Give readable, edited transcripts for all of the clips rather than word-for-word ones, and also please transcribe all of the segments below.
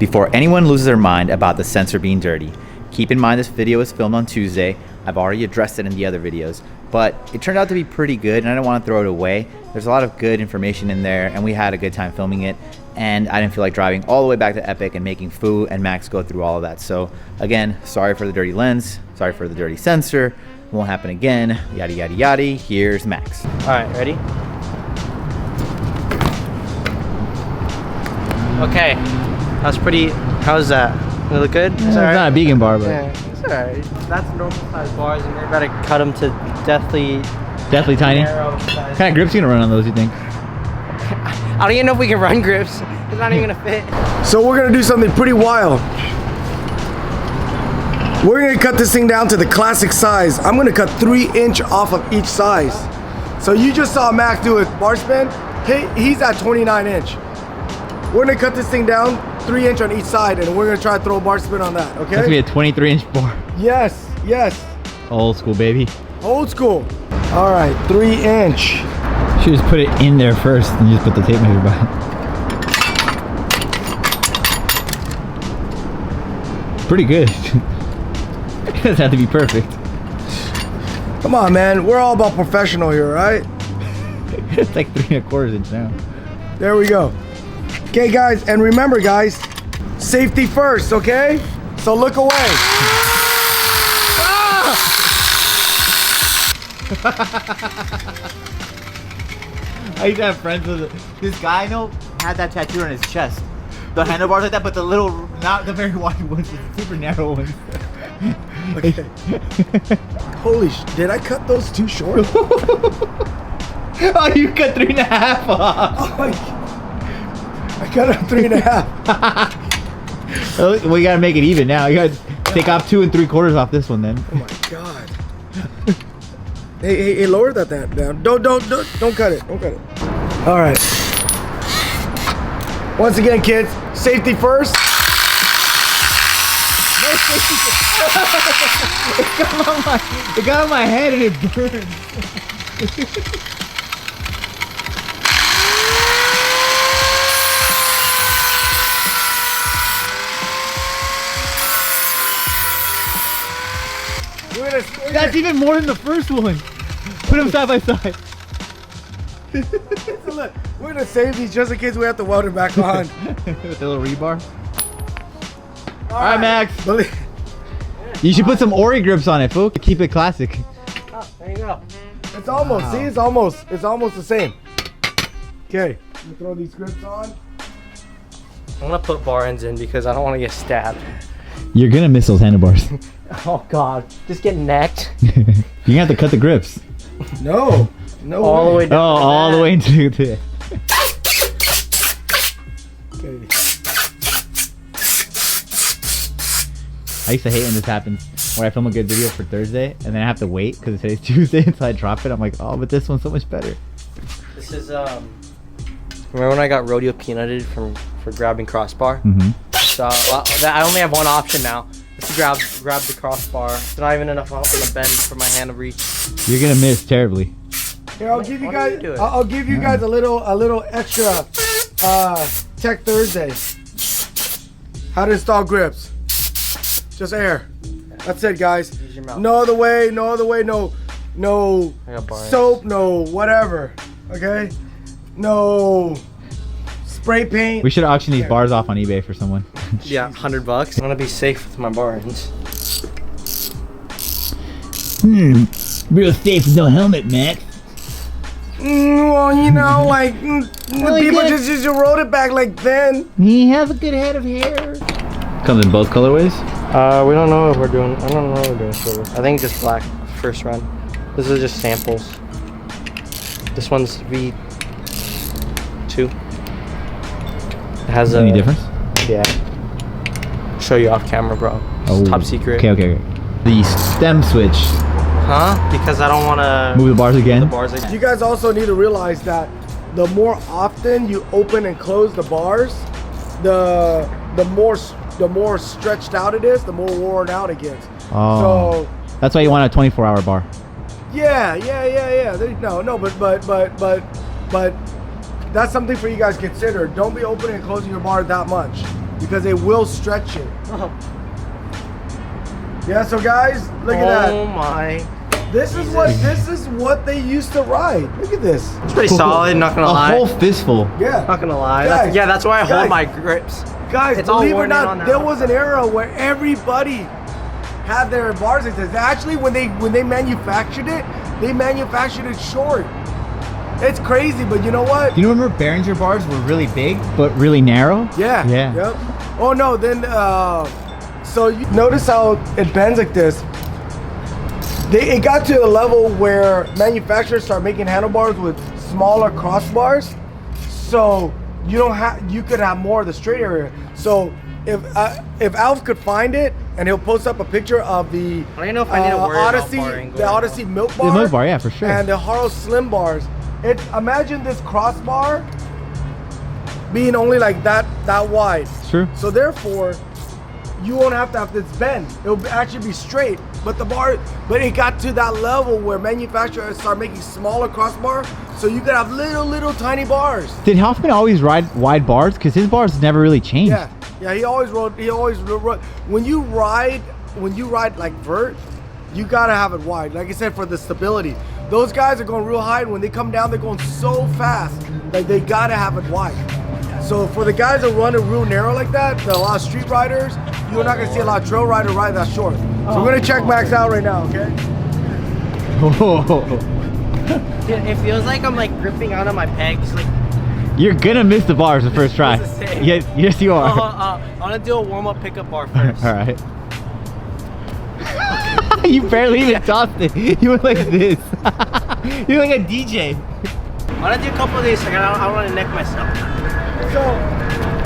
Before anyone loses their mind about the sensor being dirty, keep in mind this video was filmed on Tuesday. I've already addressed it in the other videos, but it turned out to be pretty good and I don't want to throw it away. There's a lot of good information in there and we had a good time filming it, and I didn't feel like driving all the way back to Epic and making Phu and Max go through all of that. So again, sorry for the dirty lens, sorry for the dirty sensor, won't happen again, yada yada yada. Here's Max. All right, ready? Okay, how's that? Does it look good? It's not a vegan bar, but yeah, it's alright. That's normal size bars, and they're about to cut them to deathly tiny. What kind of grips you gonna run on those, you think? I don't even know if we can run grips. It's not even gonna fit. So we're gonna do something pretty wild. We're gonna cut this thing down to the classic size. I'm gonna cut 3" off of each size. So you just saw Max do a bar spin. He's at 29". We're gonna cut this thing down 3" on each side, and we're gonna try to throw a bar spin on that, okay? That's gonna be a 23" bar. Yes, yes. Old school, baby. Old school. All right, 3". Should just put it in there first and just put the tape measure by it. Pretty good. It doesn't have to be perfect. Come on, man. We're all about professional here, right? It's like 3 1/4 inch now. There we go. Okay, guys, and remember, guys, safety first, okay? So look away. I used to have friends with this guy I know had that tattoo on his chest. The handlebars like that, but the little, not the very wide ones, the super narrow ones. Okay. Holy did I cut those too short? Oh, you cut 3.5 off. Oh, I cut up 3.5. We gotta make it even now. You gotta take off 2 3/4 off this one then. Oh my god. Hey, lower that down. Don't cut it. Don't cut it. All right. Once again, kids, safety first. It got on my head and it burned. That's even more than the first one. Put them side by side. So look, we're gonna save these just in case we have to weld it back on. With the little rebar. All right, Max. Believe You should put some Ori grips on it, fool. Keep it classic. Oh, there you go. It's almost. Wow. See, it's almost the same. Okay, I'm gonna throw these grips on. I'm gonna put bar ends in because I don't want to get stabbed. You're gonna miss those handlebars. Oh God, just get necked. You're gonna have to cut the grips. No all the way down. Oh, all the way into the. Okay. I used to hate when this happens, where I film a good video for Thursday and then I have to wait because today's Tuesday, so I drop it. I'm like, oh, but this one's so much better. This is remember when I got rodeo peanutted for grabbing crossbar? Mm-hmm. So I only have one option now. It's to grab the crossbar. There's not even enough on the bend for my hand to reach. You're gonna miss terribly. Here, I'll give you guys. I'll give you guys a little extra Tech Thursday. How to install grips. Just air. That's it, guys. Use your mouth. No other way. No soap. No whatever. Okay. No spray paint. We should auction these bars off on eBay for someone. Yeah, $100. I want to be safe with my bar ends. Real safe with no helmet, Max. Well, you know, like people just rolled it back like then. He has a good head of hair. Comes in both colorways. We don't know if we're doing. I don't know what we're doing silver. I think just black first run. This is just samples. This one's V2. It has any difference? Yeah. Show you off camera, bro. It's top secret. Okay. The stem switch. Huh? Because I don't want to move the bars again. You guys also need to realize that the more often you open and close the bars, the more stretched out it is, the more worn out it gets. Oh. So that's why you want a 24-hour bar. Yeah. No, but that's something for you guys to consider. Don't be opening and closing your bar that much. because it will stretch it. Oh. Yeah, so guys, look at that. Oh my. This is what they used to ride. Look at this. It's pretty solid, not gonna lie. A whole fistful. Yeah. Not gonna lie. Guys, Yeah, that's why I hold guys. my grips. Guys, It's all believe it or worn in on not, now. there was an era where everybody had their bars like this. Actually, when they manufactured it, they manufactured it short. It's crazy, but you know what? Do you remember Behringer bars were really big but really narrow? Yeah. Yeah. Yep. Oh no, then so you notice how it bends like this. It got to a level where manufacturers start making handlebars with smaller crossbars, so you could have more of the straight area. So if Alf could find it, and he'll post up a picture of the I don't even know if I need to worry about Odyssey, bar angle. the Odyssey milk bar, The milk bar, yeah, for sure. and the Haro Slim bars. Imagine this crossbar being only like that wide. True. So therefore, you won't have to have this bend. It'll actually be straight. But it got to that level where manufacturers start making smaller crossbar, so you could have little tiny bars. Did Hoffman always ride wide bars? Because his bars never really changed. Yeah. He always rode. When you ride like vert, you gotta have it wide. Like I said, for the stability. Those guys are going real high, and when they come down, they're going so fast. Like they gotta have it wide. So for the guys that run it real narrow like that, a lot of street riders, you're not gonna see a lot of trail rider ride that short. So we're gonna check Max out right now, okay? Dude, it feels like I'm like gripping onto my pegs. Like, You're gonna miss the bars the first try. What's it say? Yes, you are. I'm gonna do a warm-up pickup bar first. All right. You barely even tossed it. You went like this. You're like a DJ. I'm gonna do a couple of these. Like, I don't want to neck myself.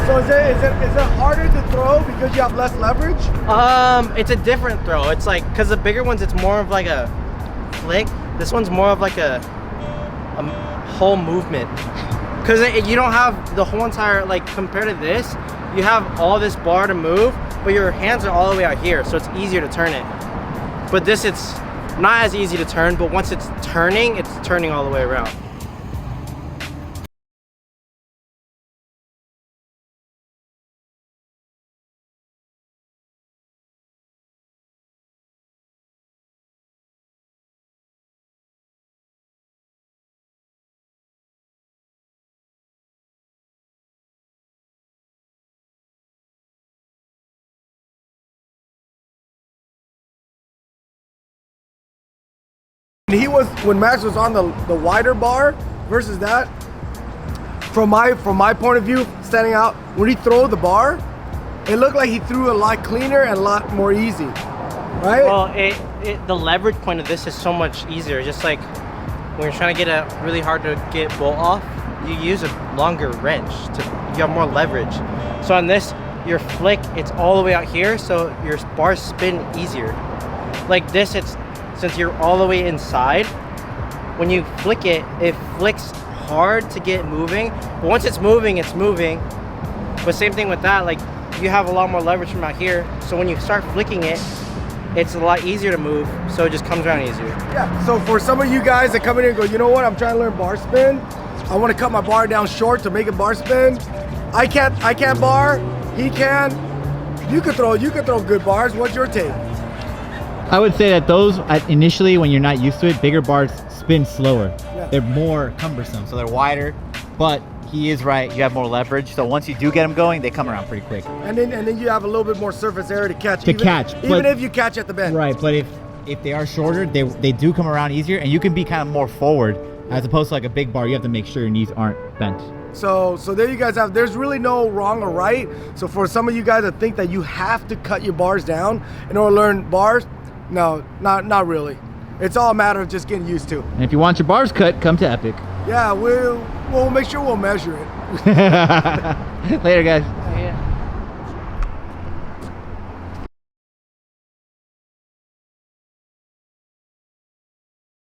So is it harder to throw because you have less leverage? It's a different throw. It's like, cause the bigger ones, it's more of like a flick. This one's more of like a whole movement. Cause you don't have the whole entire, like compared to this, you have all this bar to move, but your hands are all the way out here, so it's easier to turn it. But this, it's not as easy to turn, but once it's turning all the way around. When Max was on the wider bar versus that, from my point of view, standing out, when he threw the bar, it looked like he threw a lot cleaner and a lot more easy, right? Well, the leverage point of this is so much easier. Just like when you're trying to get a really hard to get bolt off, you use a longer wrench you have more leverage. So on this, your flick, it's all the way out here, so your bars spin easier. Like this, since you're all the way inside, when you flick it, it flicks hard to get moving. But once it's moving, it's moving. But same thing with that, like you have a lot more leverage from out here. So when you start flicking it, it's a lot easier to move. So it just comes around easier. Yeah, so for some of you guys that come in here and go, you know what, I'm trying to learn bar spin. I want to cut my bar down short to make it bar spin. I can't bar, he can. You could throw good bars. What's your take? I would say that those, initially, when you're not used to it, bigger bars spin slower. Yeah. They're more cumbersome, so they're wider, but he is right, you have more leverage. So once you do get them going, they come around pretty quick. And then you have a little bit more surface area to catch. Even if you catch at the bend. Right, but if they are shorter, they do come around easier, and you can be kind of more forward, as opposed to like a big bar, you have to make sure your knees aren't bent. So there you guys have, there's really no wrong or right. So for some of you guys that think that you have to cut your bars down in order to learn bars, no, not really. It's all a matter of just getting used to. And if you want your bars cut, come to Epic. Yeah, we'll make sure we'll measure it. Later, guys.